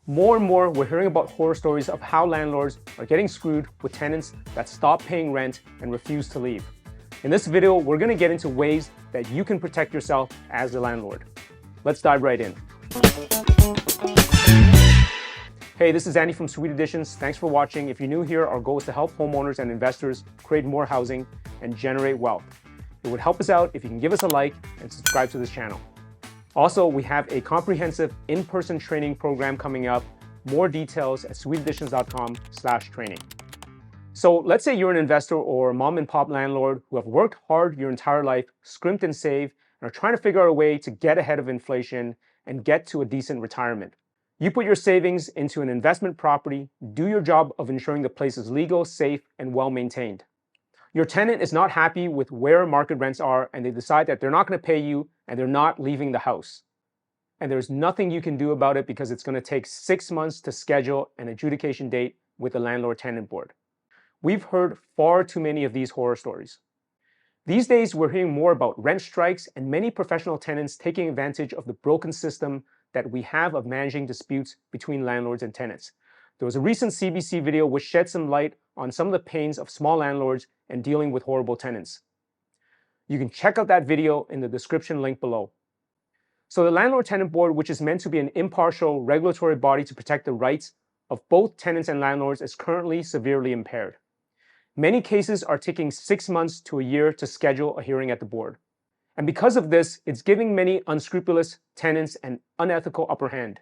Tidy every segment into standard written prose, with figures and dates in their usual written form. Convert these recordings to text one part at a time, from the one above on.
More and more, we're hearing about horror stories of how landlords are getting screwed with tenants that stop paying rent and refuse to leave. In this video, we're going to get into ways that you can protect yourself as a landlord. Let's dive right in. Hey, this is Andy from Sweet Additions. Thanks for watching. If you're new here, our goal is to help homeowners and investors create more housing and generate wealth. It would help us out if you can give us a like and subscribe to this channel. Also, we have a comprehensive in-person training program coming up. More details at sweetadditions.com/training. So let's say you're an investor or a mom and pop landlord who have worked hard your entire life, scrimped and saved, and are trying to figure out a way to get ahead of inflation and get to a decent retirement. You put your savings into an investment property, do your job of ensuring the place is legal, safe, and well maintained. Your tenant is not happy with where market rents are, and they decide that they're not going to pay you and they're not leaving the house. And there's nothing you can do about it because it's going to take 6 months to schedule an adjudication date with the landlord-tenant board. We've heard far too many of these horror stories. These days, we're hearing more about rent strikes and many professional tenants taking advantage of the broken system that we have of managing disputes between landlords and tenants. There was a recent CBC video which shed some light on some of the pains of small landlords and dealing with horrible tenants. You can check out that video in the description link below. So the Landlord-Tenant Board, which is meant to be an impartial regulatory body to protect the rights of both tenants and landlords, is currently severely impaired. Many cases are taking 6 months to a year to schedule a hearing at the board. And because of this, it's giving many unscrupulous tenants an unethical upper hand.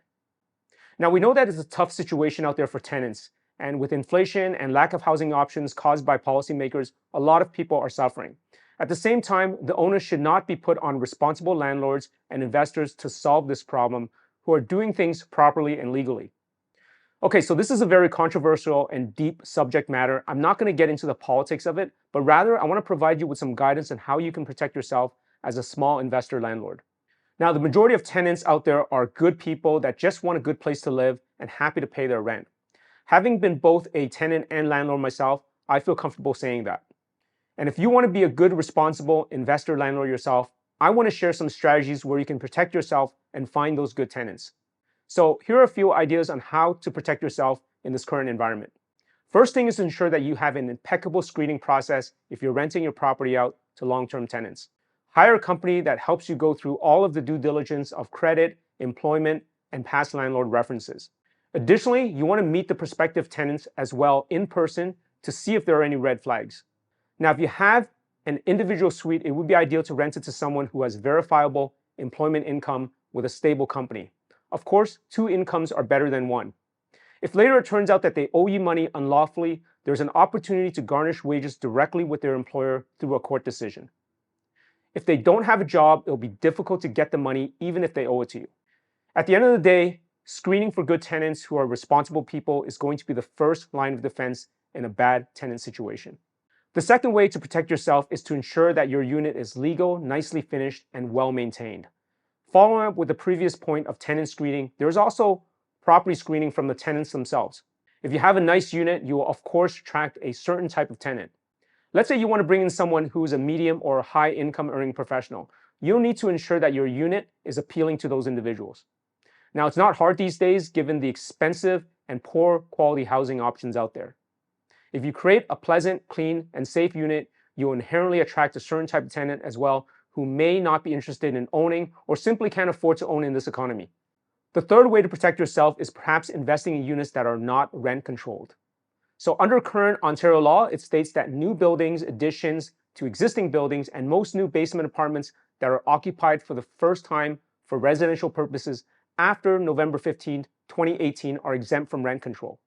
Now, we know that it's a tough situation out there for tenants, and with inflation and lack of housing options caused by policymakers, a lot of people are suffering. At the same time, the onus should not be put on responsible landlords and investors to solve this problem who are doing things properly and legally. Okay, so this is a very controversial and deep subject matter. I'm not going to get into the politics of it, but rather I want to provide you with some guidance on how you can protect yourself as a small investor landlord. Now, the majority of tenants out there are good people that just want a good place to live and happy to pay their rent. Having been both a tenant and landlord myself, I feel comfortable saying that. And if you want to be a good, responsible investor landlord yourself, I want to share some strategies where you can protect yourself and find those good tenants. So here are a few ideas on how to protect yourself in this current environment. First thing is to ensure that you have an impeccable screening process if you're renting your property out to long-term tenants. Hire a company that helps you go through all of the due diligence of credit, employment, and past landlord references. Additionally, you want to meet the prospective tenants as well in person to see if there are any red flags. Now, if you have an individual suite, it would be ideal to rent it to someone who has verifiable employment income with a stable company. Of course, 2 incomes are better than 1. If later it turns out that they owe you money unlawfully, there's an opportunity to garnish wages directly with their employer through a court decision. If they don't have a job, it'll be difficult to get the money even if they owe it to you. At the end of the day, screening for good tenants who are responsible people is going to be the first line of defense in a bad tenant situation. The second way to protect yourself is to ensure that your unit is legal, nicely finished, and well maintained. Following up with the previous point of tenant screening, there is also property screening from the tenants themselves. If you have a nice unit, you will of course attract a certain type of tenant. Let's say you want to bring in someone who is a medium or high income earning professional. You'll need to ensure that your unit is appealing to those individuals. Now, it's not hard these days given the expensive and poor quality housing options out there. If you create a pleasant, clean, and safe unit, you'll inherently attract a certain type of tenant as well who may not be interested in owning or simply can't afford to own in this economy. The third way to protect yourself is perhaps investing in units that are not rent controlled. So under current Ontario law, it states that new buildings, additions to existing buildings, and most new basement apartments that are occupied for the first time for residential purposes after November 15, 2018 are exempt from rent control.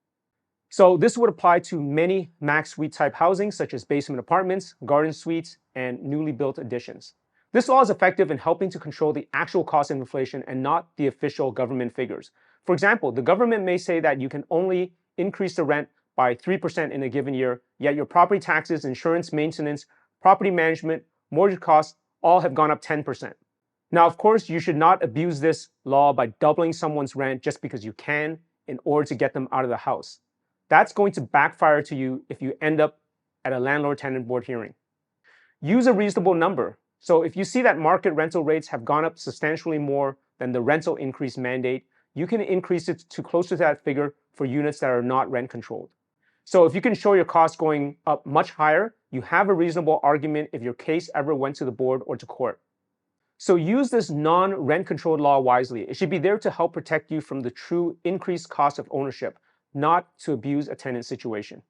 So this would apply to many max suite type housing such as basement apartments, garden suites, and newly built additions. This law is effective in helping to control the actual cost of inflation and not the official government figures. For example, the government may say that you can only increase the rent by 3% in a given year, yet your property taxes, insurance, maintenance, property management, mortgage costs all have gone up 10%. Now, of course, you should not abuse this law by doubling someone's rent just because you can in order to get them out of the house. That's going to backfire to you if you end up at a landlord-tenant board hearing. Use a reasonable number. So if you see that market rental rates have gone up substantially more than the rental increase mandate, you can increase it to closer to that figure for units that are not rent controlled. So if you can show your costs going up much higher, you have a reasonable argument if your case ever went to the board or to court. So use this non-rent controlled law wisely. It should be there to help protect you from the true increased cost of ownership, not to abuse a tenant situation.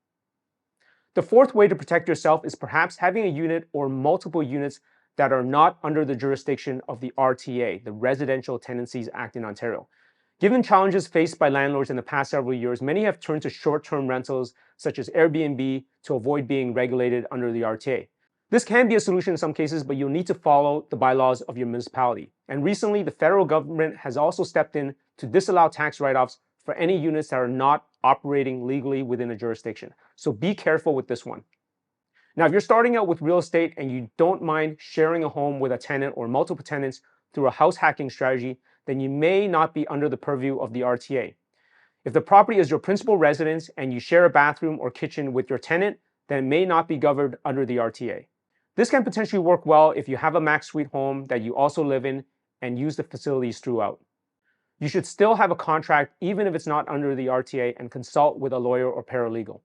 The fourth way to protect yourself is perhaps having a unit or multiple units that are not under the jurisdiction of the RTA, the Residential Tenancies Act in Ontario. Given challenges faced by landlords in the past several years, many have turned to short-term rentals such as Airbnb to avoid being regulated under the RTA. This can be a solution in some cases, but you'll need to follow the bylaws of your municipality. And recently, the federal government has also stepped in to disallow tax write-offs for any units that are not operating legally within a jurisdiction. So be careful with this one. Now, if you're starting out with real estate and you don't mind sharing a home with a tenant or multiple tenants through a house hacking strategy, then you may not be under the purview of the RTA. If the property is your principal residence and you share a bathroom or kitchen with your tenant, then it may not be governed under the RTA. This can potentially work well if you have a max suite home that you also live in and use the facilities throughout. You should still have a contract even if it's not under the RTA and consult with a lawyer or paralegal.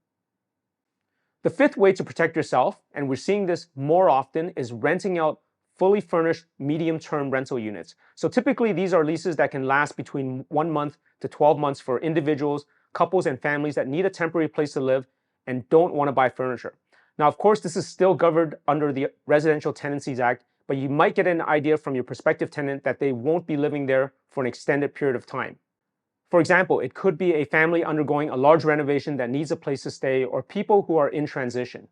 The fifth way to protect yourself, and we're seeing this more often, is renting out fully furnished medium-term rental units. So typically these are leases that can last between 1 month to 12 months for individuals, couples, and families that need a temporary place to live and don't want to buy furniture. Now, of course, this is still governed under the Residential Tenancies Act, but you might get an idea from your prospective tenant that they won't be living there for an extended period of time. For example, it could be a family undergoing a large renovation that needs a place to stay, or people who are in transition.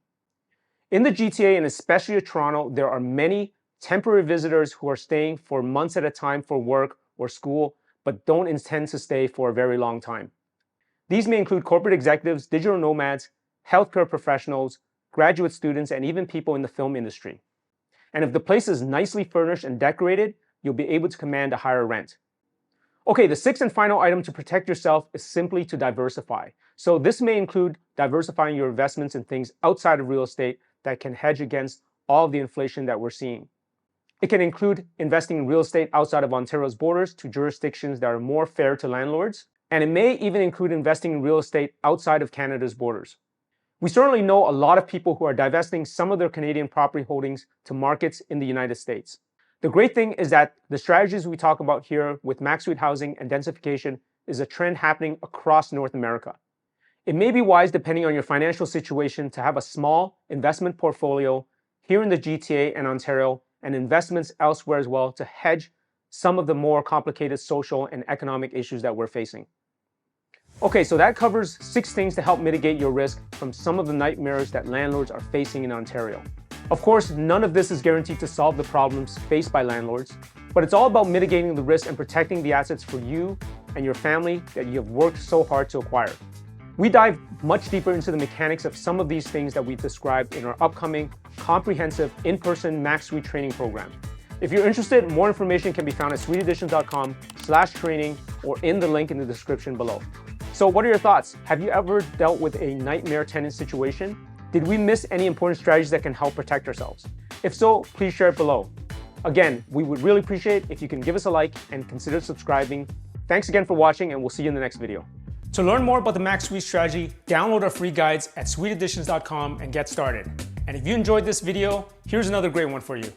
In the GTA and especially Toronto, there are many temporary visitors who are staying for months at a time for work or school, but don't intend to stay for a very long time. These may include corporate executives, digital nomads, healthcare professionals, graduate students, and even people in the film industry. And if the place is nicely furnished and decorated, you'll be able to command a higher rent. Okay, the sixth and final item to protect yourself is simply to diversify. So this may include diversifying your investments in things outside of real estate that can hedge against all of the inflation that we're seeing. It can include investing in real estate outside of Ontario's borders to jurisdictions that are more fair to landlords. And it may even include investing in real estate outside of Canada's borders. We certainly know a lot of people who are divesting some of their Canadian property holdings to markets in the United States. The great thing is that the strategies we talk about here with max suite housing and densification is a trend happening across North America. It may be wise, depending on your financial situation, to have a small investment portfolio here in the GTA and Ontario and investments elsewhere as well to hedge some of the more complicated social and economic issues that we're facing. Okay, so that covers 6 things to help mitigate your risk from some of the nightmares that landlords are facing in Ontario. Of course, none of this is guaranteed to solve the problems faced by landlords, but it's all about mitigating the risk and protecting the assets for you and your family that you have worked so hard to acquire. We dive much deeper into the mechanics of some of these things that we described in our upcoming comprehensive in-person Max Suite training program. If you're interested, more information can be found at suiteeditions.com/training or in the link in the description below. So what are your thoughts? Have you ever dealt with a nightmare tenant situation? Did we miss any important strategies that can help protect ourselves? If so, please share it below. Again, we would really appreciate if you can give us a like and consider subscribing. Thanks again for watching, and we'll see you in the next video. To learn more about the Max Suite strategy, download our free guides at suiteeditions.com and get started. And if you enjoyed this video, here's another great one for you.